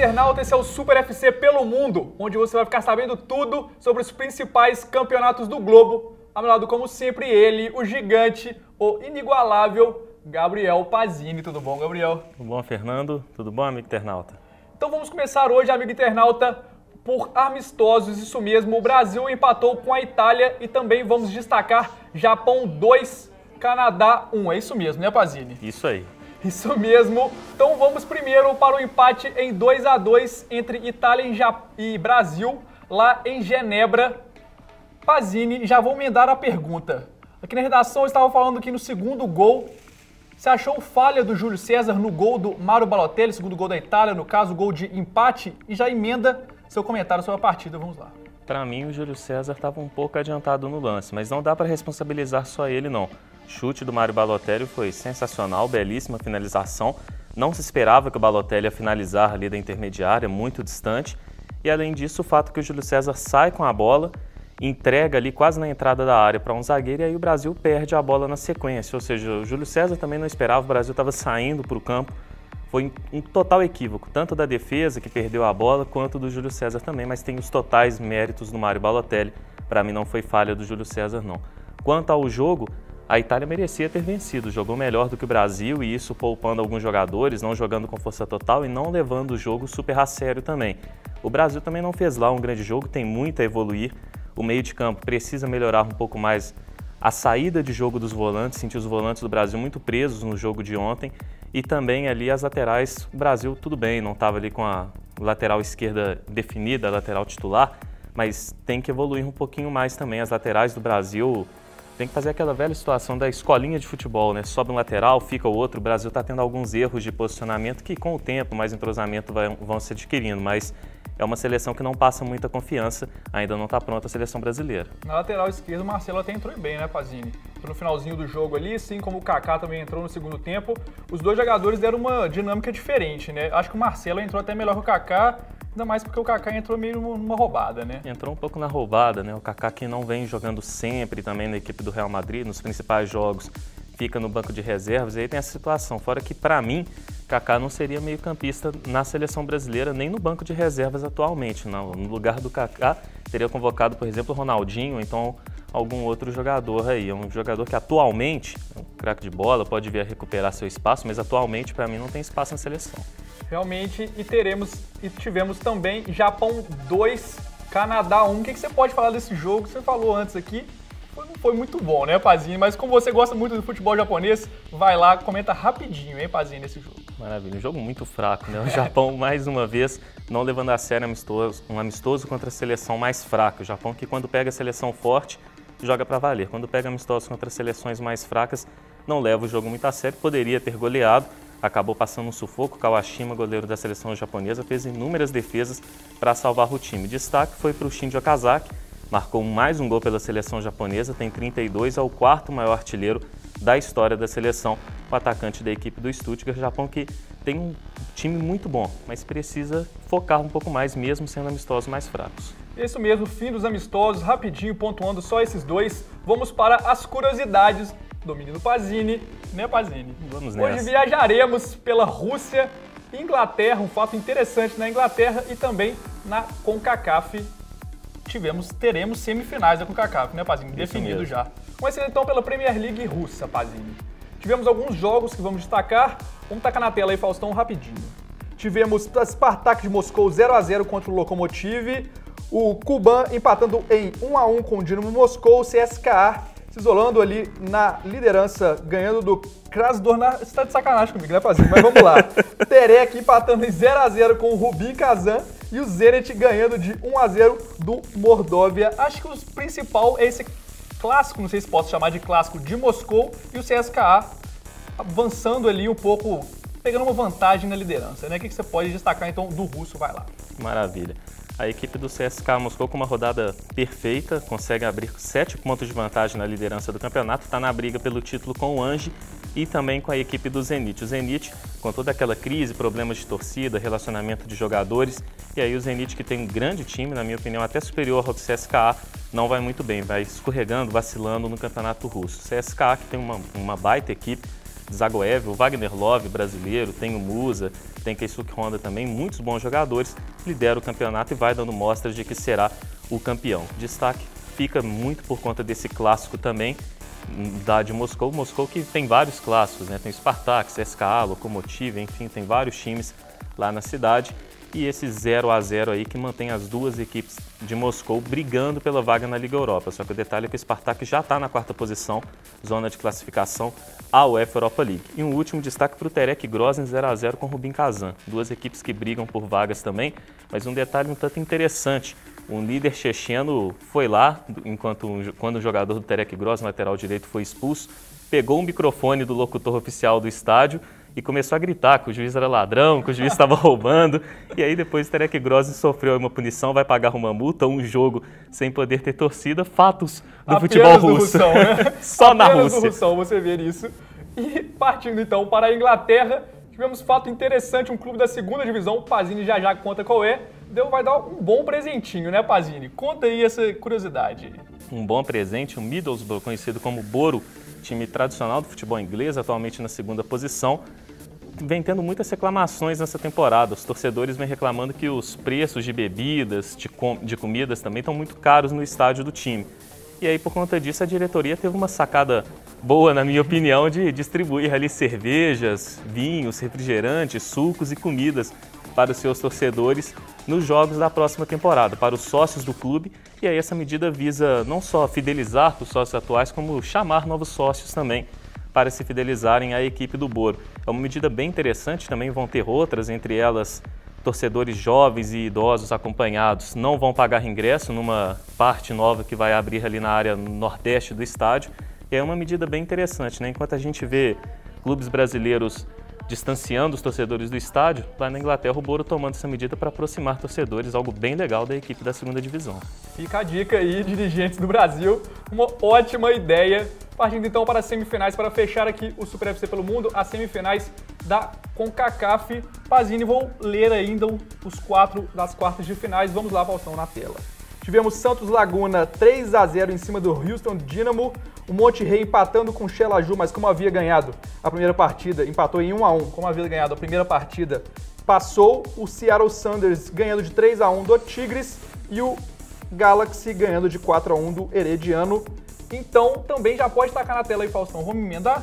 internauta, esse é o Super FC pelo Mundo, onde você vai ficar sabendo tudo sobre os principais campeonatos do globo. Ao meu lado, como sempre, ele, o gigante, o inigualável Gabriel Pazini. Tudo bom, Gabriel? Tudo bom, Fernando? Tudo bom, amigo internauta? Então vamos começar hoje, amigo internauta, por amistosos. Isso mesmo, o Brasil empatou com a Itália e também vamos destacar Japão 2, Canadá 1. É isso mesmo, né, Pazini? Isso aí. Isso mesmo. Então vamos primeiro para o empate em 2-2 entre Itália e Brasil, lá em Genebra. Pazini, já vou emendar a pergunta. Aqui na redação eu estava falando que no segundo gol, você achou falha do Júlio César no gol do Mario Balotelli, segundo gol da Itália, no caso, gol de empate, e já emenda seu comentário sobre a partida. Vamos lá. Para mim, o Júlio César estava um pouco adiantado no lance, mas não dá para responsabilizar só ele, não. O chute do Mario Balotelli foi sensacional, belíssima finalização. Não se esperava que o Balotelli ia finalizar ali da intermediária, muito distante. E além disso, o fato que o Júlio César sai com a bola, entrega ali quase na entrada da área para um zagueiro e aí o Brasil perde a bola na sequência. Ou seja, o Júlio César também não esperava, o Brasil estava saindo para o campo. Foi um total equívoco, tanto da defesa, que perdeu a bola, quanto do Júlio César também, mas tem os totais méritos do Mario Balotelli. Para mim não foi falha do Júlio César, não. Quanto ao jogo, a Itália merecia ter vencido, jogou melhor do que o Brasil e isso poupando alguns jogadores, não jogando com força total e não levando o jogo super a sério também. O Brasil também não fez lá um grande jogo, tem muito a evoluir. O meio de campo precisa melhorar um pouco mais a saída de jogo dos volantes, senti os volantes do Brasil muito presos no jogo de ontem. E também ali as laterais, o Brasil tudo bem, não estava ali com a lateral esquerda definida, a lateral titular, mas tem que evoluir um pouquinho mais também. As laterais do Brasil tem que fazer aquela velha situação da escolinha de futebol, né? Sobe um lateral, fica o outro. O Brasil está tendo alguns erros de posicionamento que com o tempo, mais entrosamento vão se adquirindo, mas é uma seleção que não passa muita confiança, ainda não está pronta a seleção brasileira. Na lateral esquerda, o Marcelo até entrou bem, né, Pazini? No finalzinho do jogo ali, assim como o Kaká também entrou no segundo tempo, os dois jogadores deram uma dinâmica diferente, né? Acho que o Marcelo entrou até melhor que o Kaká, ainda mais porque o Kaká entrou meio numa roubada, né? Entrou um pouco na roubada, né? O Kaká que não vem jogando sempre também na equipe do Real Madrid, nos principais jogos, fica no banco de reservas, e aí tem essa situação. Fora que, para mim, Kaká não seria meio-campista na seleção brasileira, nem no banco de reservas atualmente. Não. No lugar do Kaká, teria convocado, por exemplo, o Ronaldinho, ou então algum outro jogador aí. É um jogador que atualmente, é um craque de bola, pode vir a recuperar seu espaço, mas atualmente, para mim, não tem espaço na seleção. Realmente, e tivemos também Japão 2, Canadá 1. O que você pode falar desse jogo? Você falou antes aqui. Não foi muito bom, né, Pazini? Mas como você gosta muito do futebol japonês, vai lá, comenta rapidinho, hein, Pazini, esse jogo. Maravilha, um jogo muito fraco, né? O Japão, mais uma vez, não levando a sério um amistoso contra a seleção mais fraca. O Japão que quando pega a seleção forte, joga para valer. Quando pega amistosos contra seleções mais fracas, não leva o jogo muito a sério. Poderia ter goleado, acabou passando um sufoco. Kawashima, goleiro da seleção japonesa, fez inúmeras defesas para salvar o time. Destaque foi para o Shinji Okazaki, marcou mais um gol pela seleção japonesa, tem 32, é o quarto maior artilheiro da história da seleção, o atacante da equipe do Stuttgart. Japão que tem um time muito bom, mas precisa focar um pouco mais, mesmo sendo amistosos mais fracos. Isso mesmo, fim dos amistosos, rapidinho, pontuando só esses dois. Vamos para as curiosidades do menino Pazini, né, Pazini? Vamos nessa. Hoje viajaremos pela Rússia e Inglaterra, um fato interessante na Inglaterra e também na CONCACAF. Teremos semifinais da CONCACAF, né, Pazini? Definido já. Começando então pela Premier League russa, Pazini. Tivemos alguns jogos que vamos destacar. Vamos tacar na tela aí, Faustão, rapidinho. Tivemos a Spartak de Moscou 0-0 contra o Lokomotiv. O Kuban empatando em 1-1 com o Dinamo Moscou. O CSKA se isolando ali na liderança, ganhando do Krasnodar. Você tá de sacanagem comigo, né, Pazini? Mas vamos lá. Terek empatando em 0-0 com o Rubin Kazan. E o Zenit ganhando de 1-0 do Mordóvia. Acho que o principal é esse clássico, não sei se posso chamar de clássico, de Moscou. E o CSKA avançando ali um pouco, pegando uma vantagem na liderança, né? O que você pode destacar, então, do russo? Vai lá. Maravilha. A equipe do CSKA Moscou com uma rodada perfeita, consegue abrir 7 pontos de vantagem na liderança do campeonato, está na briga pelo título com o Anji e também com a equipe do Zenit. O Zenit, com toda aquela crise, problemas de torcida, relacionamento de jogadores, e aí o Zenit, que tem um grande time, na minha opinião, até superior ao do CSKA, não vai muito bem, vai escorregando, vacilando no campeonato russo. O CSKA, que tem uma baita equipe, Zagoev, o Wagner Love brasileiro, tem o Musa, tem Keisuke Honda também, muitos bons jogadores, lidera o campeonato e vai dando mostras de que será o campeão. Destaque fica muito por conta desse clássico também, de Moscou. Moscou que tem vários clássicos, né? Tem o Spartak, CSKA, Lokomotiv, enfim, tem vários times lá na cidade. E esse 0-0 aí que mantém as duas equipes de Moscou brigando pela vaga na Liga Europa. Só que o detalhe é que o Spartak já está na 4ª posição, zona de classificação à UEFA Europa League. E um último destaque para o Terek Grozny 0-0 com o Rubin Kazan. Duas equipes que brigam por vagas também, mas um detalhe um tanto interessante. Um líder checheno foi lá, quando o jogador do Terek Grozny, lateral direito, foi expulso, pegou o microfone do locutor oficial do estádio e começou a gritar que o juiz era ladrão, que o juiz estava roubando. E aí depois o Terek Grozny sofreu uma punição, vai pagar uma multa, um jogo sem poder ter torcida. Fatos do futebol russo. Russão, né? Só na Rússia. Do Russão você ver isso. E partindo então para a Inglaterra, tivemos fato interessante, um clube da 2ª divisão, o Pazini já conta qual é. Vai dar um bom presentinho, né, Pazini? Conta aí essa curiosidade. Um bom presente, o Middlesbrough, conhecido como Boro, time tradicional do futebol inglês, atualmente na 2ª posição, vem tendo muitas reclamações nessa temporada. Os torcedores vêm reclamando que os preços de bebidas, de comidas também estão muito caros no estádio do time. E aí, por conta disso, a diretoria teve uma sacada boa, na minha opinião, de distribuir ali cervejas, vinhos, refrigerantes, sucos e comidas para os seus torcedores nos jogos da próxima temporada, para os sócios do clube. E aí essa medida visa não só fidelizar os sócios atuais, como chamar novos sócios também para se fidelizarem à equipe do Boro. É uma medida bem interessante, também vão ter outras, entre elas torcedores jovens e idosos acompanhados não vão pagar ingresso numa parte nova que vai abrir ali na área nordeste do estádio. E é uma medida bem interessante, né? Enquanto a gente vê clubes brasileiros distanciando os torcedores do estádio, lá na Inglaterra o Boro tomando essa medida para aproximar torcedores, algo bem legal da equipe da 2ª divisão. Fica a dica aí, dirigentes do Brasil, uma ótima ideia. Partindo então para as semifinais, para fechar aqui o Super FC pelo Mundo, as semifinais da CONCACAF. Pazini, vou ler ainda os 4 das quartas de finais. Vamos lá, Faustão, na tela. Tivemos Santos Laguna 3-0 em cima do Houston Dynamo. O Monterrey empatando com o Xelaju, mas como havia ganhado a primeira partida, empatou em 1-1. Como havia ganhado a primeira partida, passou. O Seattle Sounders ganhando de 3-1 do Tigres e o Galaxy ganhando de 4-1 do Herediano. Então, também já pode tacar na tela aí, Faustão. Vamos emendar?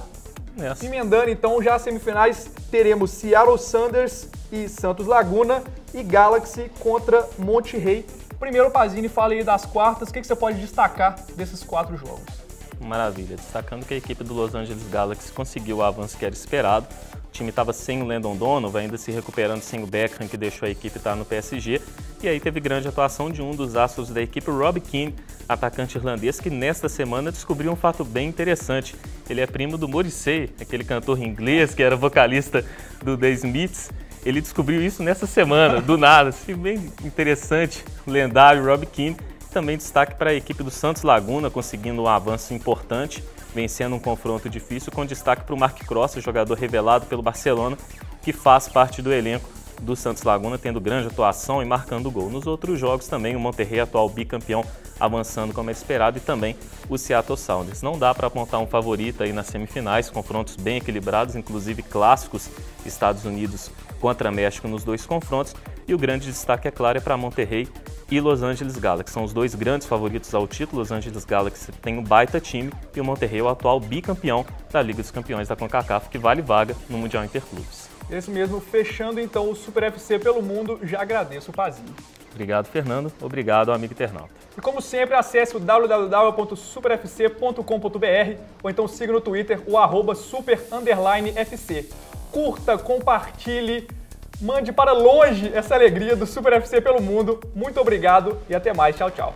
Yes. Emendando, então, já as semifinais, teremos Seattle Sounders e Santos Laguna e Galaxy contra Monterrey. Primeiro, Pazini, fala aí das quartas. O que você pode destacar desses 4 jogos? Maravilha. Destacando que a equipe do Los Angeles Galaxy conseguiu o avanço que era esperado. O time estava sem o Landon Donovan, ainda se recuperando sem o Beckham, que deixou a equipe estar no PSG. E aí teve grande atuação de um dos astros da equipe, o Robbie Keane, atacante irlandês, que nesta semana descobriu um fato bem interessante. Ele é primo do Morrissey, aquele cantor inglês que era vocalista do The Smiths. Ele descobriu isso nessa semana, do nada. Assim, bem interessante, o lendário Robbie Keane. Também destaque para a equipe do Santos Laguna, conseguindo um avanço importante, vencendo um confronto difícil, com destaque para o Marc Cross, jogador revelado pelo Barcelona, que faz parte do elenco do Santos Laguna, tendo grande atuação e marcando gol. Nos outros jogos também, o Monterrey, atual bicampeão, avançando como é esperado, e também o Seattle Sounders. Não dá para apontar um favorito aí nas semifinais, confrontos bem equilibrados, inclusive clássicos, Estados Unidos contra México nos 2 confrontos, e o grande destaque, é claro, é para Monterrey e Los Angeles Galaxy. São os 2 grandes favoritos ao título. Los Angeles Galaxy tem um baita time e o Monterrey é o atual bicampeão da Liga dos Campeões da CONCACAF, que vale vaga no Mundial Interclubes. Isso mesmo, fechando então o Super FC pelo Mundo, já agradeço o Pazini. Obrigado, Fernando. Obrigado, amigo internauta. E como sempre, acesse o www.superfc.com.br ou então siga no Twitter o @super_FC. Curta, compartilhe, mande para longe essa alegria do Super FC pelo Mundo. Muito obrigado e até mais. Tchau, tchau.